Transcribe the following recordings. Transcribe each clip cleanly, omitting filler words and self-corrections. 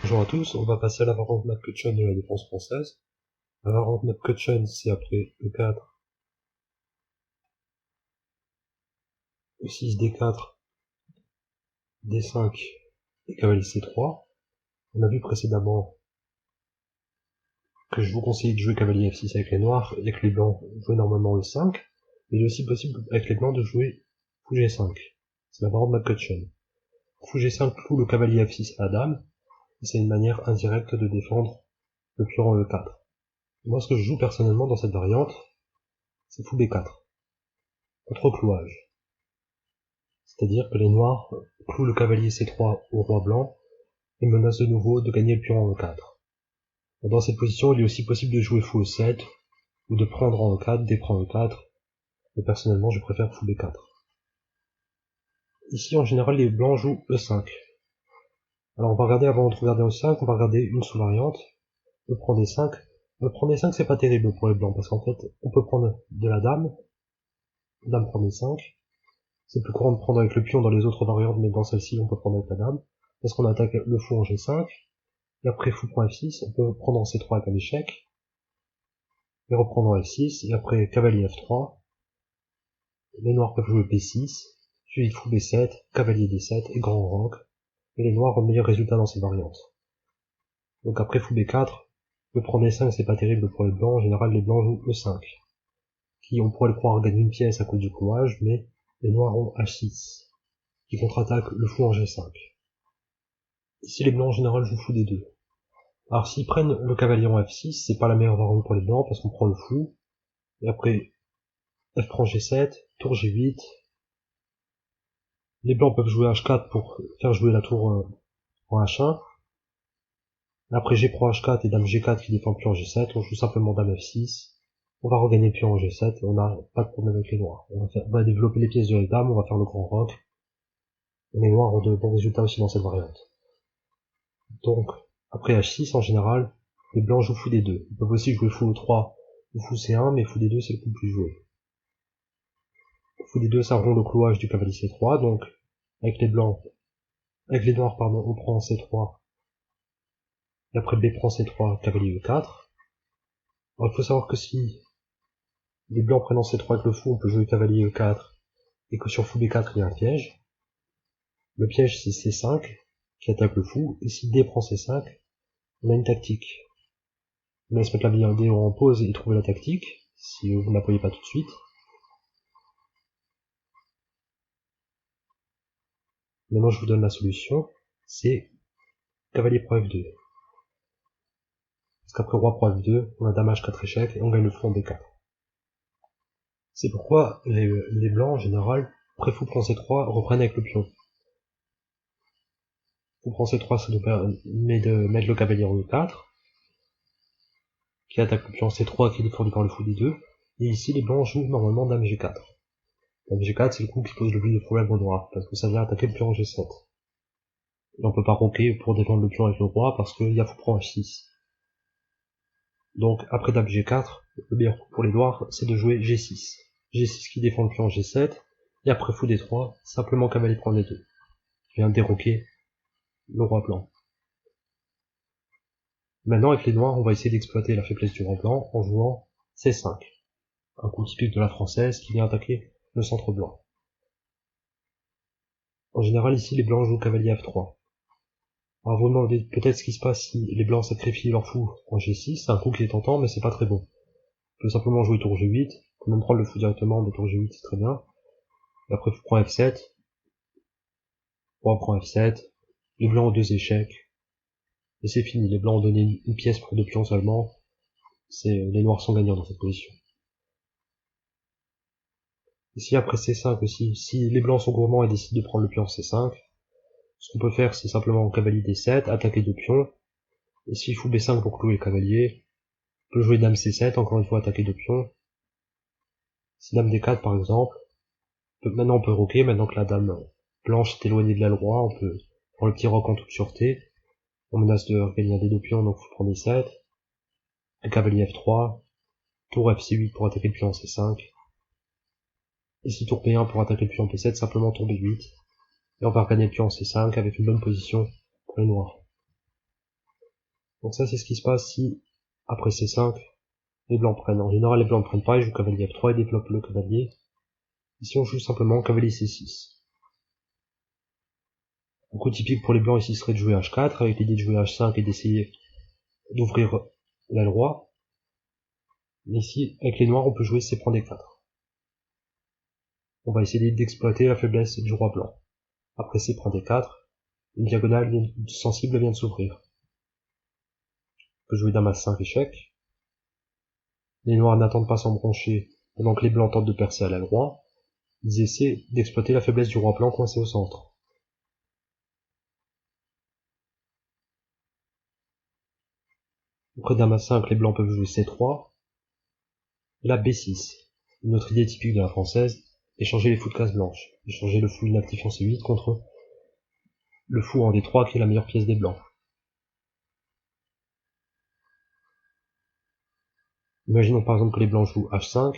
Bonjour à tous, on va passer à la variante McCutcheon de la défense française. La variante McCutcheon, c'est après E4, E6, D4, D5 et cavalier C3. On a vu précédemment que je vous conseille de jouer cavalier F6 avec les noirs et que les blancs jouaient normalement E5. Mais il est aussi possible avec les blancs de jouer fou G5. C'est la variante McCutcheon. Fou G5 cloue le cavalier F6 à la dame, et c'est une manière indirecte de défendre le pion en E4. Moi, ce que je joue personnellement dans cette variante, c'est fou B4, contre clouage. C'est-à-dire que les noirs clouent le cavalier C3 au roi blanc et menacent de nouveau de gagner le pion en E4. Dans cette position, il est aussi possible de jouer fou E7 ou de prendre en E4, déprend E4, mais personnellement je préfère fou B4. Ici en général les blancs jouent E5. Alors on va regarder, avant de regarder E5, on va regarder une sous-variante, E prend D5. E prend D5 c'est pas terrible pour les blancs parce qu'en fait on peut prendre de la dame prend D5. C'est plus courant de prendre avec le pion dans les autres variantes, mais dans celle-ci, on peut prendre avec la dame. Parce qu'on attaque le fou en G5, et après fou prend F6, on peut prendre en C3 avec un échec, et reprendre en F6, et après cavalier F3, les noirs peuvent jouer B6, suivi de fou B7, cavalier D7 et grand roc, et les noirs ont le meilleur résultat dans ces variantes. Donc après fou B4, le prendre D5 c'est pas terrible pour les blancs, en général les blancs jouent E5, qui on pourrait le croire gagne une pièce à cause du clouage, mais les noirs ont H6, qui contre-attaque le fou en G5. Ici les blancs en général jouent fou D2. Alors s'ils prennent le cavalier en F6, c'est pas la meilleure variante pour les blancs parce qu'on prend le fou, et après F prend G7, tour G8, les blancs peuvent jouer H4 pour faire jouer la tour en H1, après G prend H4 et dame G4 qui défend le pion en G7, on joue simplement dame F6, on va regagner le pion en G7 et on n'a pas de problème avec les noirs. On va développer les pièces de la dame, on va faire le grand roc, et les noirs ont de bons résultats aussi dans cette variante. Donc, après H6 en général, les blancs jouent fou D2. Ils peuvent aussi jouer fou E3 ou fou C1, mais fou D2 c'est le coup le plus joué. Fou D2 ça rompt le clouage du cavalier C3, donc avec les noirs pardon, on prend C3, et après B prend C3, cavalier E4. Alors il faut savoir que si les blancs prennent en C3 avec le fou, on peut jouer cavalier E4, et que sur fou B4 il y a un piège. Le piège c'est C5, qui attaque le fou, et si D prend C5, on a une tactique. On laisse mettre la vidéo en pause et trouver la tactique, si vous ne la voyez pas tout de suite. Maintenant je vous donne la solution, c'est cavalier prend F2. Parce qu'après roi prend F2, on a dame H4 échec et on gagne le fou en B4. C'est pourquoi les blancs en général, après fou prend C3, reprennent avec le pion. Fou prend C3 ça nous permet de mettre le cavalier en E4, qui attaque le pion C3 qui est défendu par le fou D2, et ici les blancs jouent normalement dame G4. Dame G4 c'est le coup qui pose le plus de problèmes aux noirs, parce que ça vient attaquer le pion en G7. Et on peut pas roquer pour défendre le pion avec le roi parce qu'il y a fou prend H6. Donc après dame G4, le meilleur coup pour les noirs c'est de jouer G6. G6 qui défend le pion en G7, et après fou D3, simplement cavalier prend D2. Je viens déroquer le roi blanc. Maintenant avec les noirs, on va essayer d'exploiter la faiblesse du roi blanc en jouant C5. Un coup typique de la française qui vient attaquer le centre blanc. En général ici les blancs jouent cavalier F3. Alors vous demandez peut-être ce qui se passe si les blancs sacrifient leur fou en G6, c'est un coup qui est tentant mais c'est pas très bon. On peut simplement jouer tour G8, on peut même prendre le fou directement, mais tour G8 c'est très bien. Et après fou prend F7, roi prend F7, les blancs ont 2 échecs, et c'est fini, les blancs ont donné une pièce pour 2 pions seulement, les noirs sont gagnants dans cette position. Ici après C5 aussi, si les blancs sont gourmands et décident de prendre le pion C5, ce qu'on peut faire c'est simplement cavalier D7, attaquer 2 pions, et si fou B5 pour clouer le cavalier, on peut jouer dame C7, encore une fois attaquer 2 pions. Si dame D4 par exemple, maintenant on peut roquer, maintenant que la dame blanche est éloignée de l'aile roi, on peut prendre le petit roc en toute sûreté. On menace de regagner des 2 pions, donc faut prendre D7. Un cavalier F3, tour FC8 pour attaquer le pion C5. Et si tour P1 pour attaquer le pion P7, simplement tour B8. Et on va regagner le pion C5 avec une bonne position pour les noirs. Donc ça c'est ce qui se passe si, après C5, les blancs prennent. En général les blancs ne prennent pas, ils jouent cavalier F3 et développent le cavalier. Ici on joue simplement cavalier C6. Un coup typique pour les blancs ici serait de jouer H4, avec l'idée de jouer H5 et d'essayer d'ouvrir l'aile roi. Mais ici, avec les noirs, on peut jouer C prend D4. On va essayer d'exploiter la faiblesse du roi blanc. Après C prend D4, une diagonale sensible vient de s'ouvrir. On peut jouer dame A5 échec. Les noirs n'attendent pas sans broncher, pendant que les blancs tentent de percer à l'aile roi. Ils essaient d'exploiter la faiblesse du roi blanc coincé au centre. Après dame A5, les blancs peuvent jouer C3. Et là B6. Une autre idée typique de la française, échanger les fous de case blanche. Échanger le fou inactif en C8 contre le fou en D3 qui est la meilleure pièce des blancs. Imaginons par exemple que les blancs jouent H5,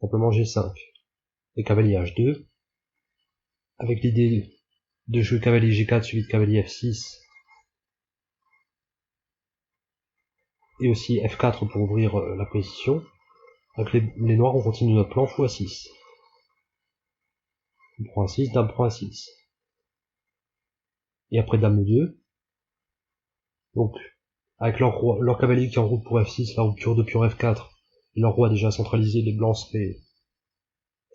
simplement G5, et cavalier H2, avec l'idée de jouer cavalier G4 suivi de cavalier F6, et aussi F4 pour ouvrir la position. Avec les noirs, on continue notre plan fou A6. On prend A6, dame prend A6. Et après dame E2, donc avec leur cavalier qui est en route pour F6, la rupture de pion F4, et leur roi déjà centralisé, les blancs seraient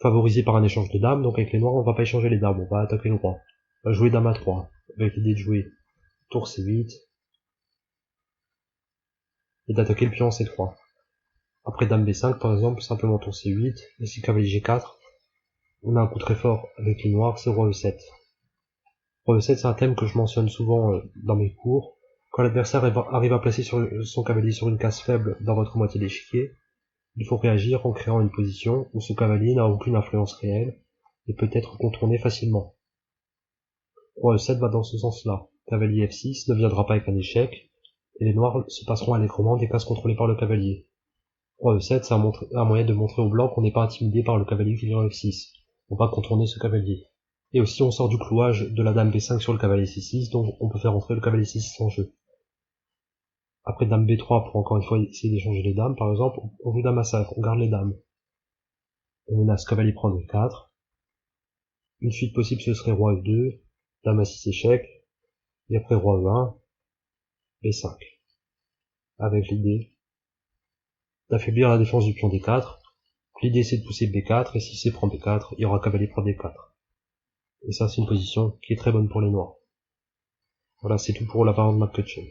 favorisés par un échange de dames, donc avec les noirs on va pas échanger les dames, on va attaquer le roi. On va jouer dame A3, avec l'idée de jouer tour C8, et d'attaquer le pion en C3. Après dame B5 par exemple, simplement tour C8, et si cavalier G4, on a un coup très fort avec les noirs, c'est roi E7. Roi E7 c'est un thème que je mentionne souvent dans mes cours. Quand l'adversaire arrive à placer son cavalier sur une case faible dans votre moitié d'échiquier, il faut réagir en créant une position où ce cavalier n'a aucune influence réelle et peut être contourné facilement. Roi E7 va dans ce sens-là. Cavalier F6 ne viendra pas avec un échec, et les noirs se passeront allègrement des cases contrôlées par le cavalier. Roi E7 c'est un moyen de montrer aux blancs qu'on n'est pas intimidé par le cavalier qui vient en F6. On va contourner ce cavalier. Et aussi on sort du clouage de la dame B5 sur le cavalier C6, donc on peut faire entrer le cavalier C6 en jeu. Après dame B3 pour encore une fois essayer d'échanger les dames, par exemple, on joue dame A5, on garde les dames. On menace cavalier prend D4. Une suite possible ce serait roi E2, dame A6 échec, et après roi E1, B5. Avec l'idée d'affaiblir la défense du pion D4. L'idée c'est de pousser B4, et si C prend B4, il y aura cavalier prend D4. Et ça c'est une position qui est très bonne pour les noirs. Voilà, c'est tout pour la variante McCutcheon.